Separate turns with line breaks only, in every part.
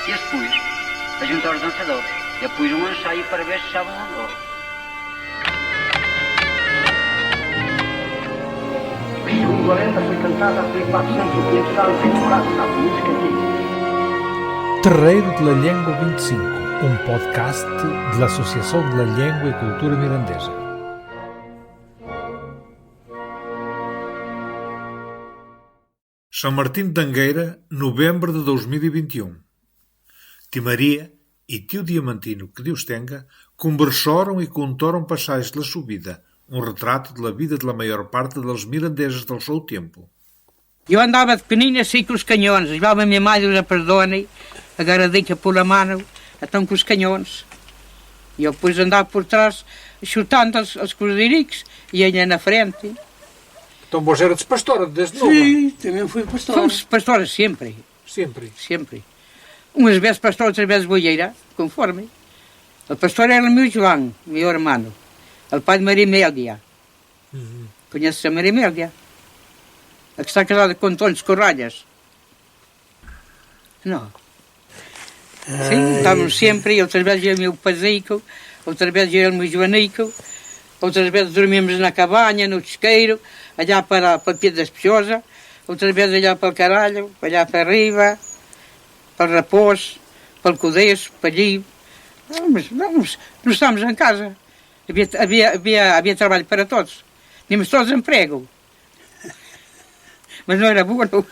E depois, a juntar os dançadores. E depois um ensaio para ver se estavam ou não.
A segunda lenta foi cantada por 400 ou 500 anos em Portugal, sabe? Música aqui.
Terreiro de la Llengua 25, um podcast da Associação de la Llengua e Cultura Mirandesa. São Martinho de Angueira, novembro de 2021. Tia Maria e tio Diamantino, que Deus tenha, conversaram e contaram passagens da sua vida, um retrato da vida da maior parte dos mirandeses do seu tempo.
Eu andava de pequenina assim com os canhões, levava a minha mãe, Deus a perdone, agarradica pela mano, então com os canhões. E eu depois andava por trás, chutando os cruziriques, e ainda na frente.
Então vos eras pastora desde novo?
Sim, também fui pastor.
Fomos pastoras sempre.
Sempre.
Sempre. Umas vezes pastor, outras vezes boieira, conforme. O pastor era o meu João, meu irmão. O pai de Maria Mélia. Conheces a Maria Mélia? A que está casada com Antônio Corralhas. Não. Sim, estávamos sempre, outras vezes ia o meu Pazico, outras vezes ia o meu Joanico, outras vezes dormíamos na cabanha, no tisqueiro, allá para a Pia das Peixosas, outras vezes allá para o Caralho, allá para Riva, para Raposo, para o Codeço, para ali. Não estávamos em casa. Havia trabalho para todos. Tínhamos todos emprego. Mas não era bom, não.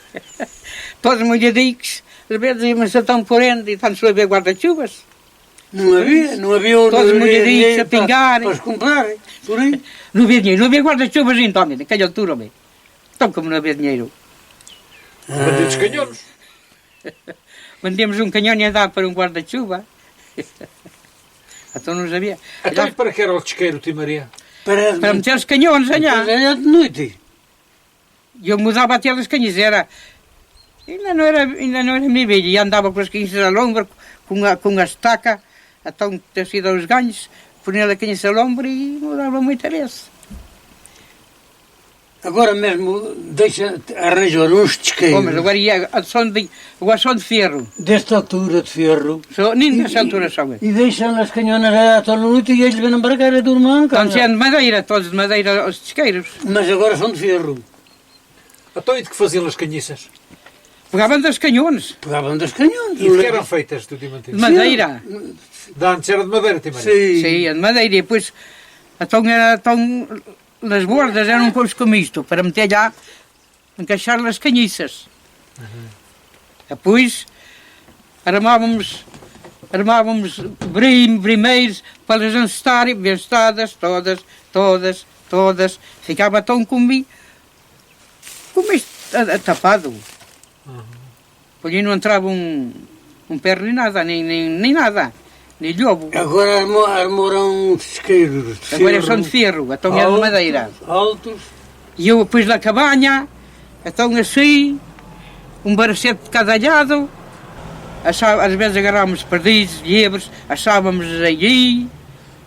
Todos molhadicos. Às vezes íamos a tão correndo e estamos a ver guarda-chuvas.
Não havia
todos molhadicos a pingar.
Para comprar, por aí.
Não havia dinheiro, não havia guarda-chuvas então, naquela altura, bem. Então como não havia dinheiro?
Bandidos canhões.
Vendíamos um canhão e andava para um guarda-chuva. Então não sabia.
Então para que era o tisqueiro, tia Maria?
Para meter os canhões allá.
Era de noite.
E eu mudava até as canhas, ainda não era minha vida, e andava com as canhas à lombra, com a estaca, então tecido aos ganhos, punha a canhas à lombra e mudava muita vez.
Agora mesmo deixa arranjar uns tisqueiros.
Mas agora são de ferro.
Desta altura de ferro.
Nem dessa altura são.
E deixam as canhonas a toda noite e eles vêm embarcar a dormir.
Então são de madeira, todos de madeira os tisqueiros.
Mas agora são de ferro.
Então e de que faziam as canhiças?
Pegavam das canhões.
Pegavam das canhones.
E de que eram feitas, tu Diamantino?
De madeira.
Da antes era de madeira, tia Maria?
Sim.
Sim, de madeira. E depois, então nas bordas eram coisas como isto, para meter lá, encaixar as canhiças. Depois, armávamos primeiros para elas estarem vestadas, todas. Ficava tão como isto tapado. Por aí não entrava um perro nem nada, nem nada. Nem lobo.
Agora armoram tisqueiros de ferro.
Agora são de ferro, então é de madeira.
Altos.
E eu depois da cabanha, então assim, um baracete de cada lado, às vezes agarrávamos perdizes, liebres, achávamos aí.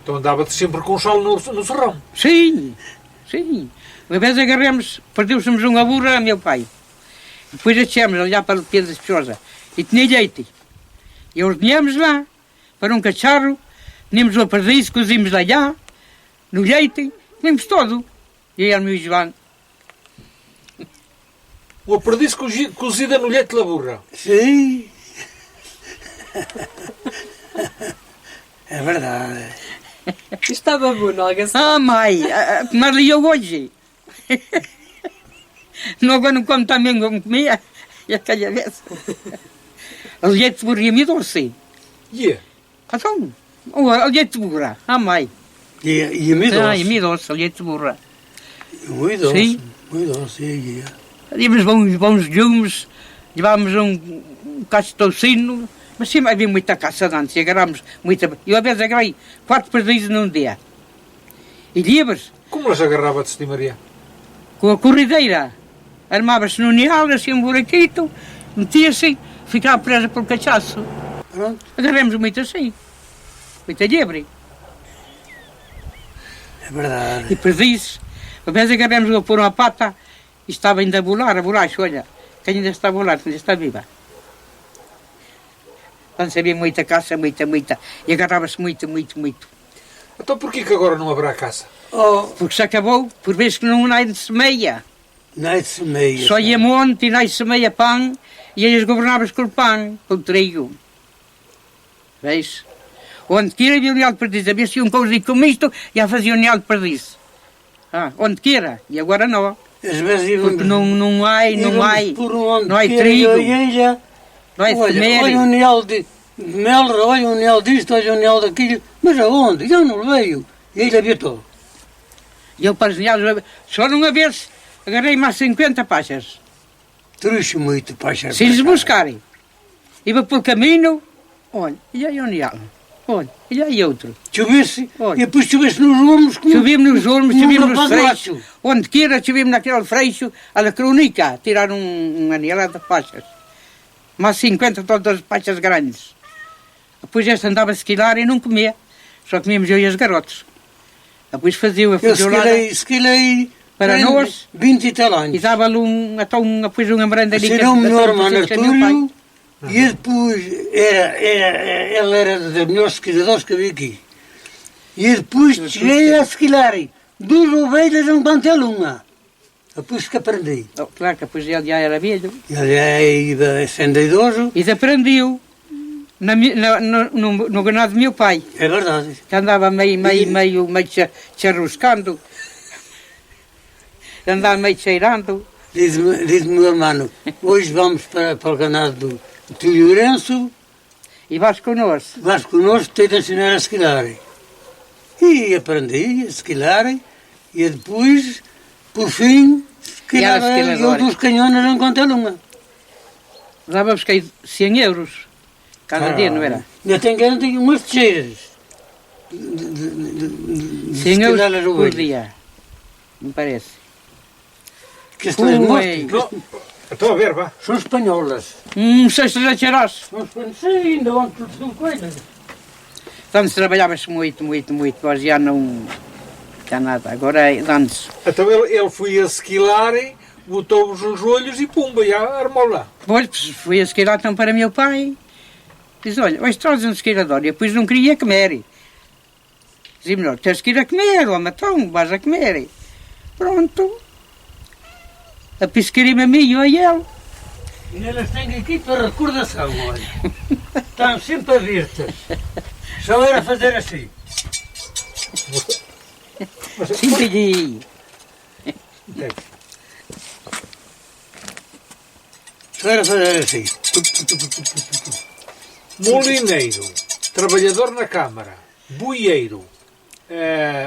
Então andava-te sempre com o sol no serrão.
Sim. Uma vez agarramos, perdeu-nos uma burra a meu pai. Depois achamos a olhar para o Pia das Peixosas e tinha leite. E ordenhamos lá, para um cacharro, tínhamos uma perdiz, cozimos lá, no leite, tínhamos todo. E aí era o meu João.
Uma perdiz cozida no leite da burra.
Sim. É verdade.
Estava bom, Olga.
Mãe, mas li eu hoje. Agora não como também como comia, e aquela vez. O leite de burra e doce.
Yeah.
Então, o leite de burra, mãe.
E a midoce.
E doce, o leite de burra.
Muito doce.
Sim.
Muito doce.
Tínhamos bons legumes, levávamos um cacho de toucino, mas sim, havia muita caça de antes, e agarrámos muita. Eu às vezes agarrei 4 perdizes num dia. E livres,
Como as agarrava-te, tia Maria?
com a corrideira, armava-se no neal, assim um buraquito, metia-se, ficava presa pelo cachaço.
Pronto.
Agarramos muito assim, muita liebre.
É verdade.
E perdizes, às vezes agarramos a pôr uma pata, e estava ainda a bolacha, olha, que ainda está a bolar, ainda está viva. Quando sabia muita caça, muita. E agarrava-se muito.
Então porquê que agora não haverá caça?
Oh,
Porque se acabou, por vezes que não há de semeia.
não é de semeia.
Só ia monte e não semeia pão, e eles governavam com o pão, com o trigo. Vês? Onde queira havia um neal de perdiz. Havia se um cousinho como isto, já fazia um neal de perdiz. Onde queira. E agora não.
Às vezes íamos,
Porque não há
por onde
não há
quer,
trigo,
e aí
não há
olha
semeia.
um neal de mel, olha um neal disto, olha um neal daquilo. Mas aonde? Já não veio. E aí havia todo.
E eu para os neados, só numa vez, agarrei mais 50 pachas.
Trouxe muito para achar.
Se eles buscarem. Iba pelo caminho, olha, e aí um neal. Olha, e aí outro.
Chovesse,
Olha.
e depois chovesse nos lomos.
Chovimos nos olmos,
como
chovimos
um
nos
rapaz
freixos. Onde queira, chovimos naquele freixo, a la crónica, tirar um anelado de pachas. Mas 50 todas as pachas grandes. Depois este andava a esquilar e não comia. Só comíamos eu e as garotas. Depois fazia a
Eu
feijoada
esquilei
para nós
20 e tal
e
anos.
dava-lhe depois uma branda ali.
Será o meu irmão
meu pai.
Artúrio, e depois ele era dos melhores esquiladores que havia aqui. E depois cheguei a esquilar 2 ovelhas enquanto ele uma. Depois que aprendi.
Oh, claro que depois ele já era velho.
Ele ia sendo idoso,
E aprendiu no ganado do meu pai.
é verdade.
Que andava meio charruscando. Andava meio cheirando.
Diz-me meu irmão, hoje vamos para o ganado do Tio Lourenço,
E vais connosco.
vais connosco, te ensinar a esquilar. E aprendi a esquilar, e depois, por fim, esquilava
Era
eu
esquilador.
2 canhones enquanto ele uma.
Dava-vos que 100 euros. Cada dia, não era?
Ainda tenho umas teixeiras.
100 euros por dia. Me parece.
Que estas
Ui.
mostras
Então a ver, vá.
são espanholas.
Cesto de cheiroso.
São espanholas. Sim, ainda ontem são coisas.
Antes trabalhava-se muito. Hoje já não... Já nada. Agora é antes.
Então ele foi a esquilar, botou-vos os olhos e pumba, já armou lá.
Depois fui a esquilar então para meu pai. Diz, olha, hoje traz um esquilador. E depois não queria comer. Dizia melhor, tens que ir a comer, homem, então vais a comer. Pronto. A pescaria-me a mim e eu a ele.
E elas têm aqui para recordação, olha. Estão sempre abertas. Só era fazer assim.
Sim, filho.
Só era fazer assim.
Molineiro, trabalhador na Câmara, boieiro,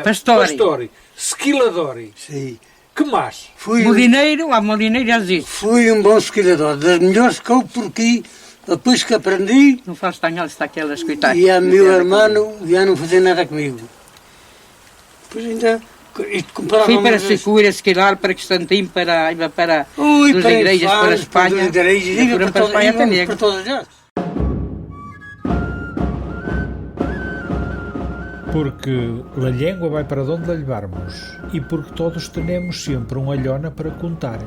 Pastori.
esquilador,
Sim.
que mais?
Molineiro já existe.
Fui um bom esquilador, das melhores que houve por aqui, depois que aprendi,
Não faz tanhal, está aquela a escutar.
e a meu irmão já não fazia nada comigo. Depois ainda, isto comprava
Fui para
umas vezes.
Secura, esquilar, para Constantin, para
Ui,
duas
para
igrejas, para
infames,
Espanha.
duas igrejas,
E foram para Espanha
íamos
também.
para todas elas.
Porque a língua vai para onde lhe levarmos e porque todos temos sempre uma olhona para contar.